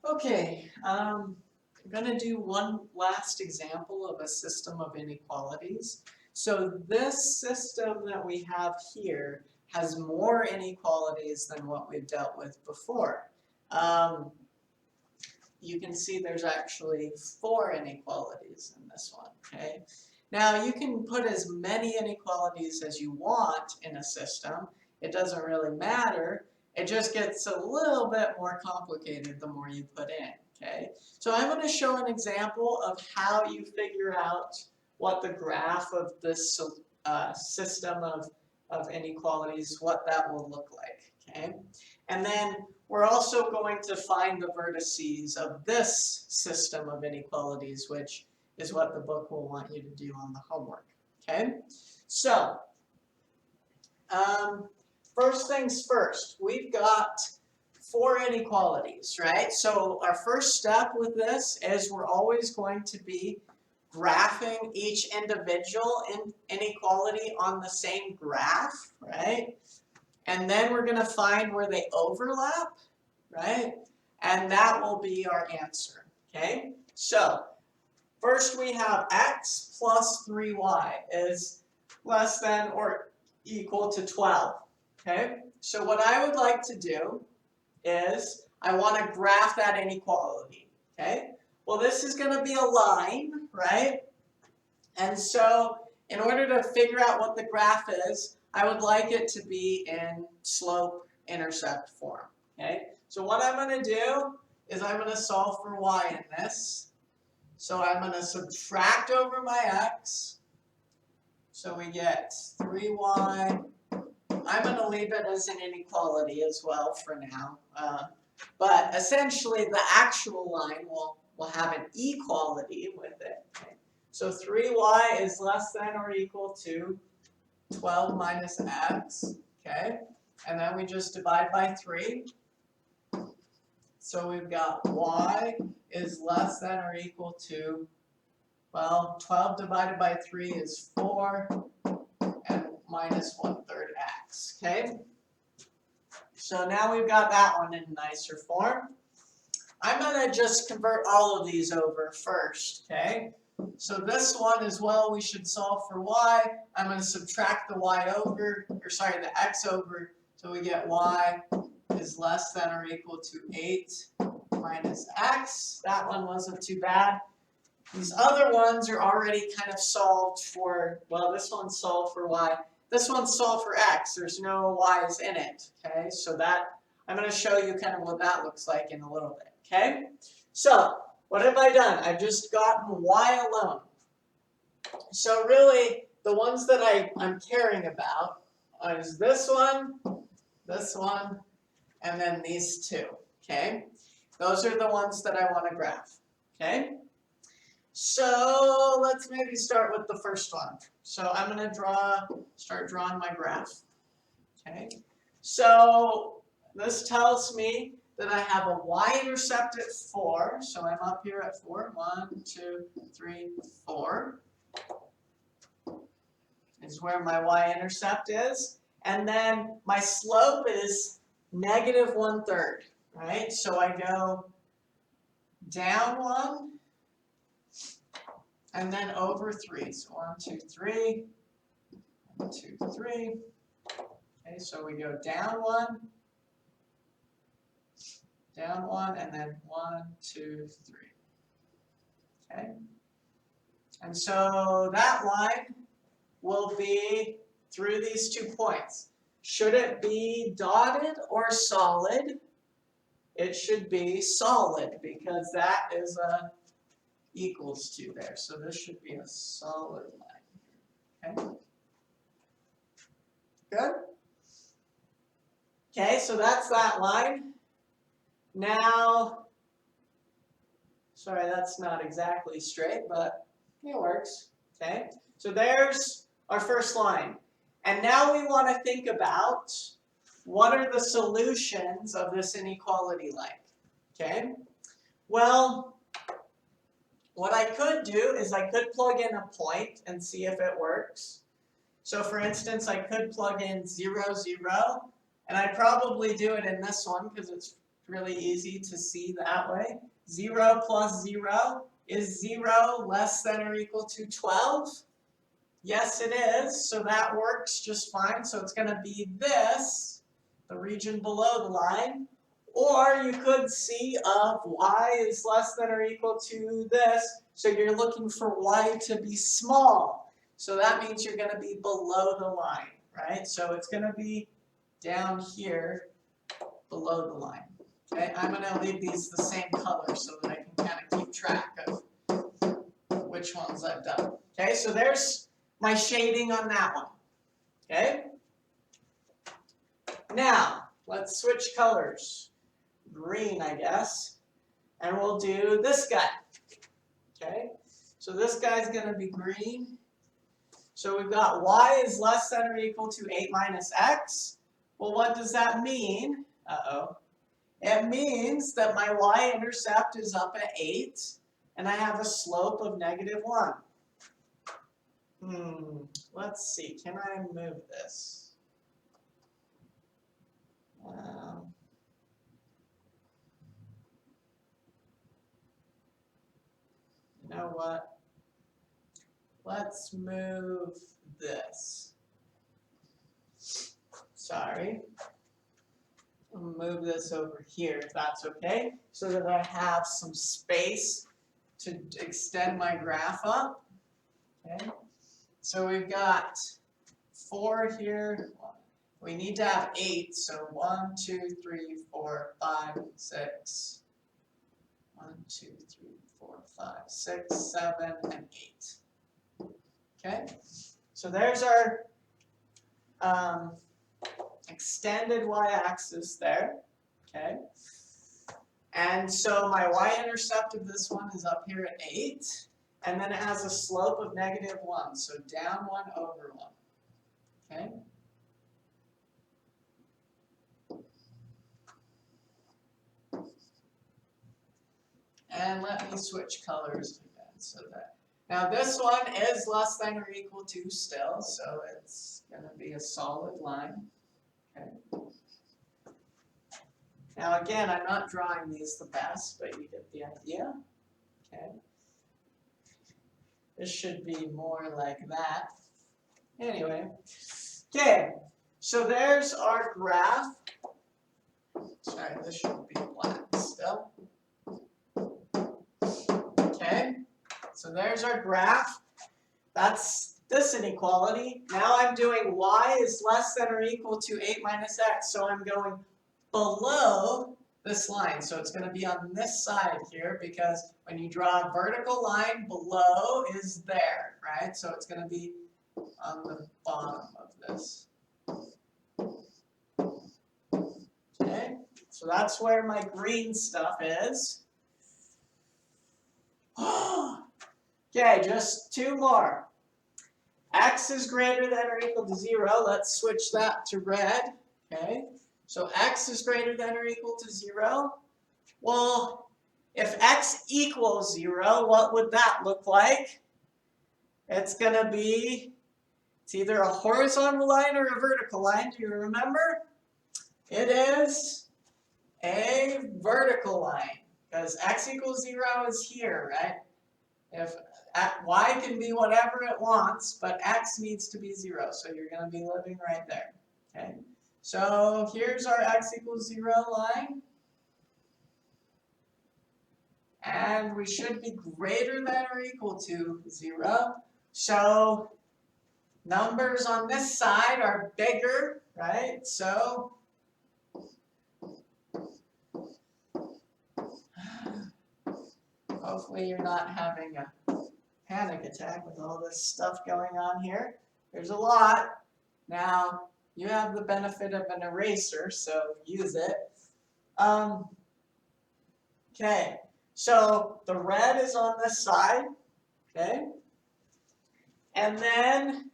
Okay, I'm going to do one last example of a system of inequalities. So this system that we have here has more inequalities than what we've dealt with before. You can see there's actually 4 inequalities in this one, okay? Now you can put as many inequalities as you want in a system. It doesn't really matter. It just gets a little bit more complicated the more you put in, okay? So I'm going to show an example of how you figure out what the graph of this system of inequalities, what that will look like, okay? And then we're also going to find the vertices of this system of inequalities, which is what the book will want you to do on the homework, okay? So, first things first, we've got 4 inequalities, right? So our first step with this is we're always going to be graphing each individual inequality on the same graph, right? And then we're going to find where they overlap, right? And that will be our answer, okay? So first we have x plus 3y is less than or equal to 12, okay? So what I would like to do is I want to graph that inequality, okay? Well, this is going to be a line, right? And so in order to figure out what the graph is, I would like it to be in slope-intercept form, okay? So what I'm going to do is I'm going to solve for y in this. So I'm going to subtract over my x. So we get 3y. I'm going to leave it as an inequality as well for now. But essentially, the actual line will have an equality with it. Okay? So 3y is less than or equal to 12 minus x. Okay? And then we just divide by 3. So we've got y is less than or equal to, well, 12 divided by 3 is 4, and minus 1/3 x, okay? So now we've got that one in nicer form. I'm going to just convert all of these over first, okay? So this one as well, we should solve for y. I'm going to subtract the y over, or sorry, the x over, so we get y is less than or equal to 8 minus x. That one wasn't too bad. These other ones are already kind of solved for, well, this one's solved for y. This one's solved for x. There's no y's in it, okay? So that, I'm going to show you kind of what that looks like in a little bit, okay? So what have I done? I've just gotten y alone. So really, the ones that I'm caring about is this one, and then these two, okay? Those are the ones that I want to graph, okay? So let's maybe start with the first one. So I'm going to start drawing my graph, okay? So this tells me that I have a y-intercept at 4. So I'm up here at 4. 1, 2, 3, 4 is where my y-intercept is. And then my slope is negative 1/3, right? So I go down 1 and then over 3. So 1, 2, 3, 1, 2, 3. Okay, so we go down 1, and then 1, 2, 3. Okay? And so that line will be through these 2 points. Should it be dotted or solid? It should be solid because that is a equals to there. So this should be a solid line. Okay? Good? Okay, so that's that line. Now, sorry, that's not exactly straight, but it works. Okay, so there's our first line. And now we want to think about what are the solutions of this inequality like. Okay, well, what I could do is I could plug in a point and see if it works. So for instance, I could plug in 0, 0, and I'd probably do it in this one because it's Really easy to see that way. 0 plus 0 is 0 less than or equal to 12. Yes, it is. So that works just fine. So it's going to be this, the region below the line. Or you could see of y is less than or equal to this. So you're looking for y to be small. So that means you're going to be below the line, right? So it's going to be down here below the line. Okay, I'm going to leave these the same color so that I can kind of keep track of which ones I've done. Okay, so there's my shading on that one. Okay? Now, let's switch colors. Green, I guess. And we'll do this guy. Okay? So this guy's going to be green. So we've got y is less than or equal to 8 minus x. Well, what does that mean? Uh-oh. It means that my y-intercept is up at 8, and I have a slope of -1. Let's see, can I move this? You know what? Let's move this. Sorry. I'll move this over here if that's okay, so that I have some space to extend my graph up. Okay. So we've got 4 here. We need to have 8. So 1, 2, 3, 4, 5, 6. 1, 2, 3, 4, 5, 6, 7, and 8. Okay. So there's our extended y-axis there. Okay. And so my y-intercept of this one is up here at 8. And then it has a slope of -1. So down 1 over 1. Okay. And let me switch colors again so that. Now this one is less than or equal to still, so it's going to be a solid line. Okay. Now again, I'm not drawing these the best, but you get the idea. Okay. This should be more like that. Anyway. Okay. So there's our graph. Sorry, this should be black still. Okay. So there's our graph. That's this inequality. Now I'm doing y is less than or equal to 8 minus x. So I'm going below this line. So it's going to be on this side here because when you draw a vertical line, below is there, right? So it's going to be on the bottom of this. Okay, so that's where my green stuff is. Okay, just 2 more. X is greater than or equal to 0. Let's switch that to red. Okay, so x is greater than or equal to 0. Well, if x equals 0, what would that look like? It's going to be, it's either a horizontal line or a vertical line. Do you remember? It is a vertical line because x equals 0 is here, right? If y can be whatever it wants, but x needs to be 0, so you're going to be living right there. Okay, so here's our x equals 0 line, and we should be greater than or equal to 0. So numbers on this side are bigger, right? So hopefully you're not having a panic attack with all this stuff going on here. There's a lot. Now, you have the benefit of an eraser, so use it. Okay, so the red is on this side, okay? And then,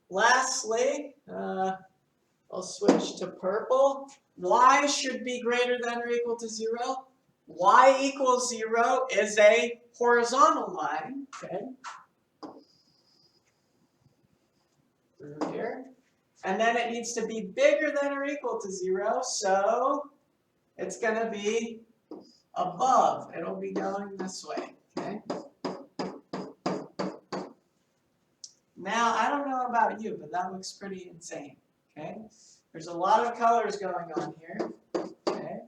lastly, I'll switch to purple. Y should be greater than or equal to 0. Y equals 0 is a horizontal line, okay? Through here. And then it needs to be bigger than or equal to 0, so It's gonna be above. It'll be going this way, okay? Now, I don't know about you, but that looks pretty insane, okay? There's a lot of colors going on here, okay?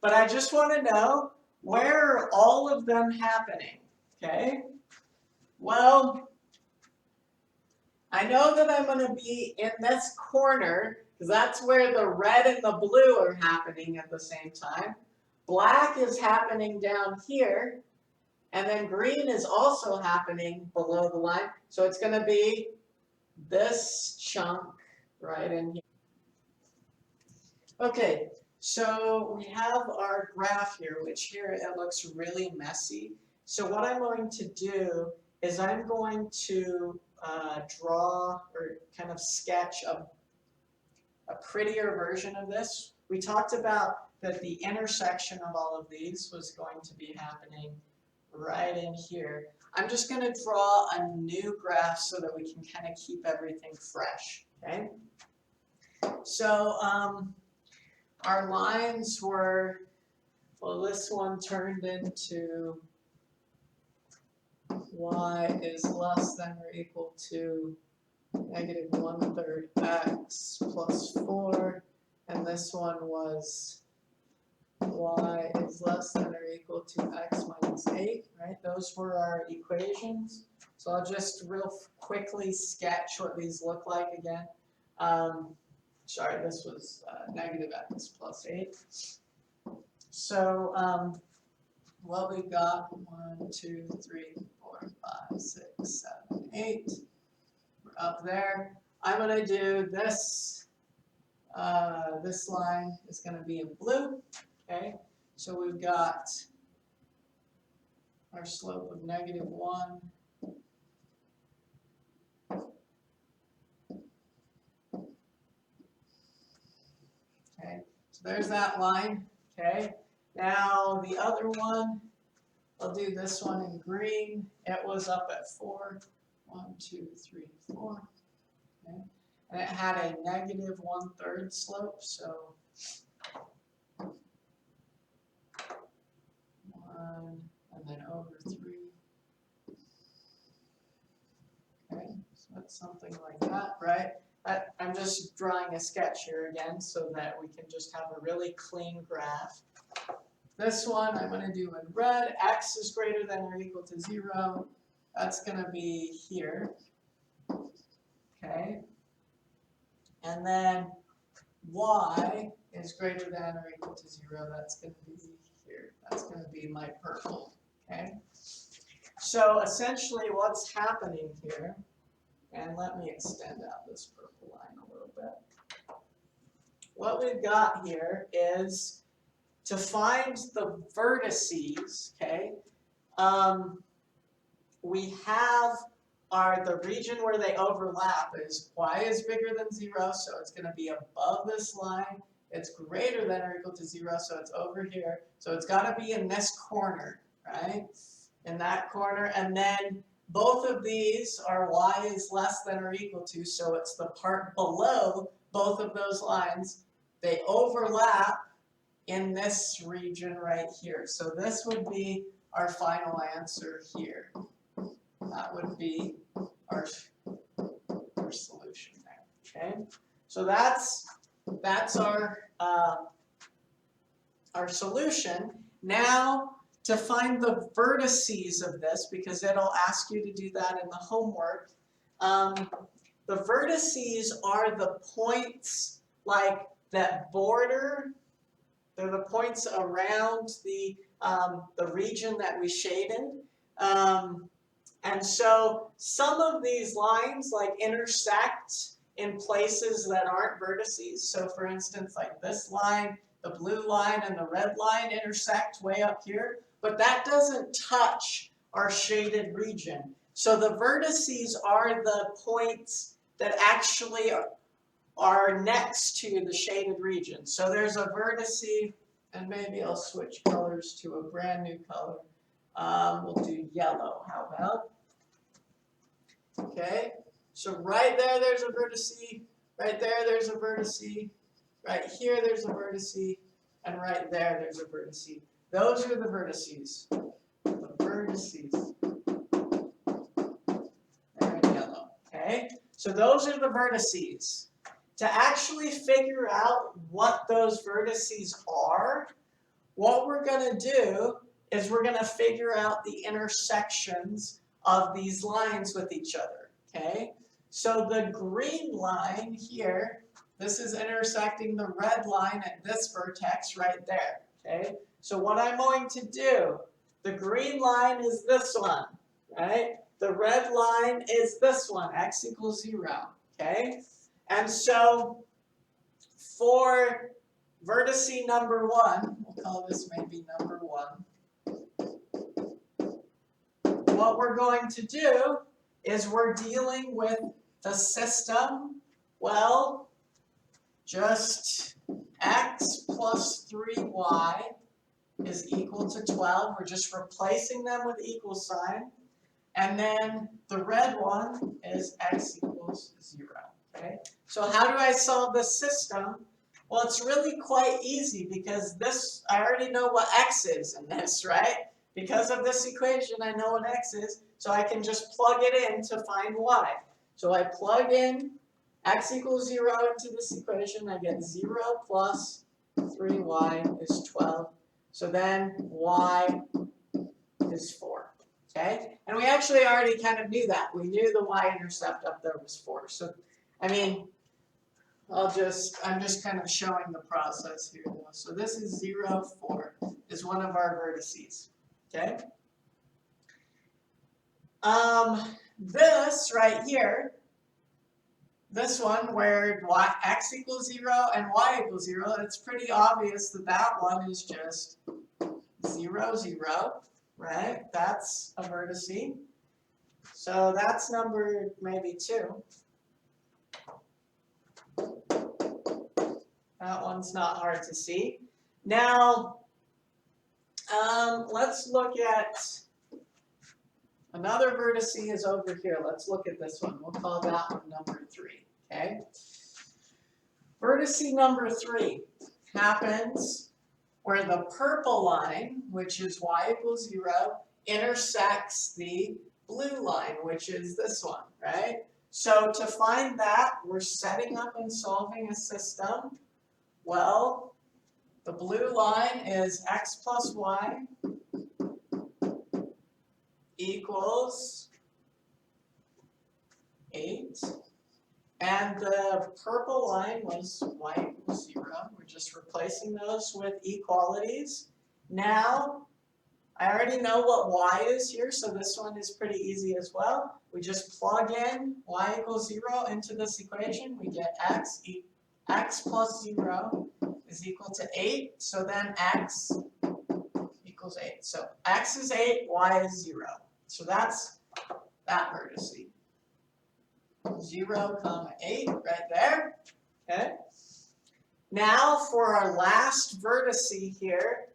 But I just want to know, where are all of them happening, okay? Well, I know that I'm going to be in this corner, because that's where the red and the blue are happening at the same time. Black is happening down here, and then green is also happening below the line. So it's going to be this chunk right in here. Okay, so we have our graph here, which here it looks really messy. So what I'm going to do is I'm going to draw or kind of sketch a prettier version of this. We talked about that the intersection of all of these was going to be happening right in here. I'm just going to draw a new graph so that we can kind of keep everything fresh, okay? So our lines were, well, this one turned into y is less than or equal to negative 1/3 x plus 4, and this one was y is less than or equal to x minus 8, right? Those were our equations. So I'll just real quickly sketch what these look like again. Sorry, this was negative x plus 8. So what we've got, 1, 2, 3, 4, 5, 6, 7, 8. We're up there. I'm going to do this. This line is going to be in blue. Okay, so we've got our slope of negative 1. Okay, so there's that line. Okay, now the other one, I'll do this one in green. It was up at 4. 1, 2, 3, 4. Okay, and it had a negative 1/3 slope, so 1 and then over 3. Okay, so that's something like that, right? I'm just drawing a sketch here again so that we can just have a really clean graph. This one I'm going to do in red. X is greater than or equal to 0. That's going to be here. Okay. And then y is greater than or equal to 0. That's going to be here. That's going to be my purple. Okay. So essentially what's happening here, and let me extend out this purple line a little bit. What we've got here is to find the vertices, okay, we have the region where they overlap is y is bigger than 0, so it's going to be above this line. It's greater than or equal to 0, so it's over here. So it's got to be in this corner, right? In that corner, and then both of these are y is less than or equal to, so it's the part below both of those lines. They overlap in this region right here. So this would be our final answer here. That would be our solution there. Okay, so that's our solution. Now, to find the vertices of this, because it'll ask you to do that in the homework, the vertices are the points like that border. They're the points around the region that we shaded. And so some of these lines like intersect in places that aren't vertices. So for instance, like this line, the blue line and the red line intersect way up here, but that doesn't touch our shaded region. So the vertices are the points that actually are next to the shaded region. So there's a vertice, and maybe I'll switch colors to a brand new color. We'll do yellow, how about? Okay, so right there, there's a vertice. Right there, there's a vertice. Right here, there's a vertice. and right there, there's a vertice. Those are the vertices. The vertices. They're in yellow, okay? So those are the vertices. To actually figure out what those vertices are, what we're going to do is we're going to figure out the intersections of these lines with each other, okay? So the green line here, this is intersecting the red line at this vertex right there, okay? So what I'm going to do, the green line is this one, right? The red line is this one, x equals 0, okay? And so for vertice number 1, we'll call this maybe number 1, what we're going to do is we're dealing with the system, well, just x plus 3y is equal to 12. We're just replacing them with equal sign. And then the red one is x equals 0. Okay? So how do I solve this system? Well, it's really quite easy because this, I already know what x is in this, right? Because of this equation, I know what x is, so I can just plug it in to find y. So I plug in x equals 0 into this equation, I get 0 plus 3y is 12. So then y is 4, okay? And we actually already kind of knew that. We knew the y-intercept up there was 4. So, I mean, I'm just kind of showing the process here though. So this is 0, 4 is one of our vertices, okay? This right here, this one where x equals 0 and y equals 0, it's pretty obvious that that one is just 0, 0, right? That's a vertice. So that's number maybe 2. That one's not hard to see. Now, let's look at another vertice is over here. Let's look at this one. We'll call that one number 3, okay? Vertice number 3 happens where the purple line, which is y equals 0, intersects the blue line, which is this one, right? So to find that, we're setting up and solving a system. Well, the blue line is x plus y equals 8. And the purple line was y equals 0. We're just replacing those with equalities. Now, I already know what y is here, so this one is pretty easy as well. We just plug in y equals 0 into this equation. We get x plus 0 is equal to 8. So then x equals 8. So x is 8, y is 0. So that's that vertice. 0, 8 right there. Okay. Now for our last vertice here,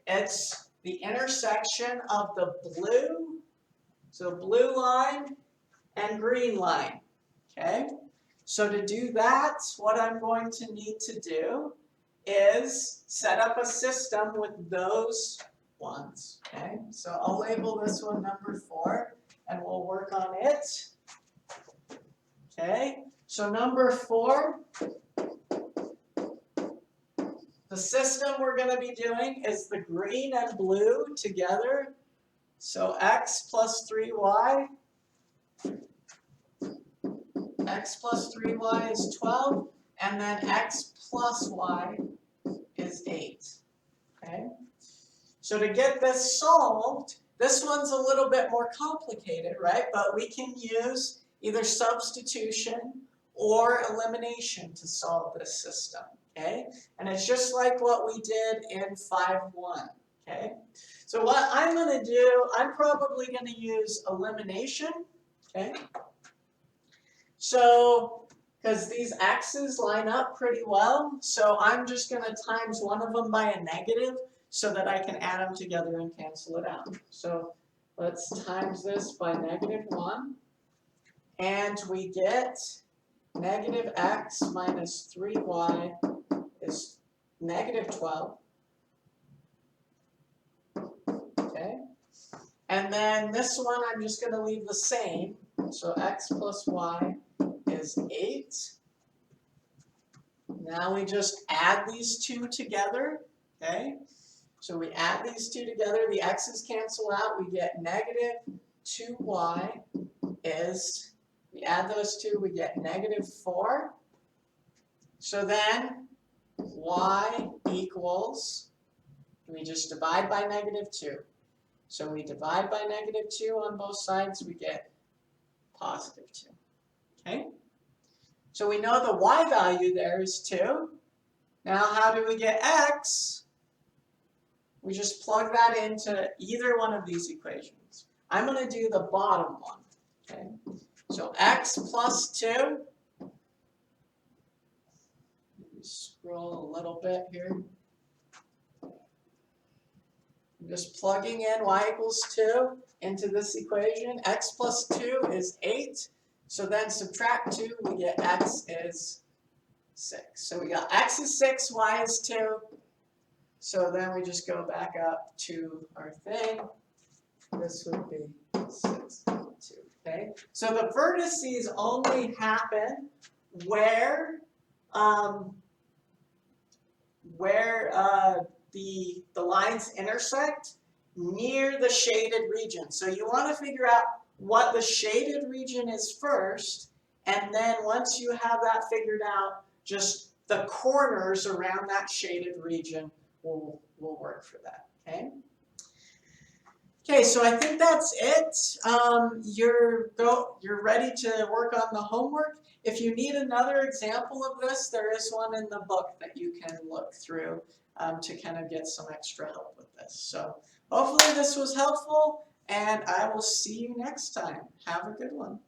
it's the intersection of the blue, so blue line and green line. Okay. So to do that, what I'm going to need to do is set up a system with those ones. Okay. So I'll label this one number 4, and we'll work on it. Okay, so number 4, the system we're going to be doing is the green and blue together. So x plus 3y, x plus 3y is 12, and then x plus y is 8. Okay, so to get this solved, this one's a little bit more complicated, right? But we can use either substitution or elimination to solve this system, okay? And it's just like what we did in 5.1, okay? So what I'm going to do, I'm probably going to use elimination, okay? So, because these x's line up pretty well, so I'm just going to times one of them by a negative so that I can add them together and cancel it out. So let's times this by -1. And we get negative x minus 3y is negative 12. And then this one I'm just going to leave the same. So x plus y is 8. Now we just add these two together, okay? So we add these two together, the x's cancel out, we get negative 2y is, we add those two, we get negative 4. So then y equals, we just divide by negative 2. So we divide by negative 2 on both sides, we get positive 2, okay? So we know the y value there is 2. Now how do we get x? We just plug that into either one of these equations. I'm going to do the bottom one, okay? So x plus 2, scroll a little bit here. I'm just plugging in y equals 2 into this equation. X plus 2 is 8. So then subtract 2, we get x is 6. So we got x is 6, y is 2. So then we just go back up to our thing. This would be 6, 2, okay? So the vertices only happen where the lines intersect near the shaded region. So you want to figure out what the shaded region is first, and then once you have that figured out, just the corners around that shaded region will work for that, okay? Okay, so I think that's it. You're ready to work on the homework. If you need another example of this, there is one in the book that you can look through to kind of get some extra help with this. So hopefully this was helpful, and I will see you next time. Have a good one.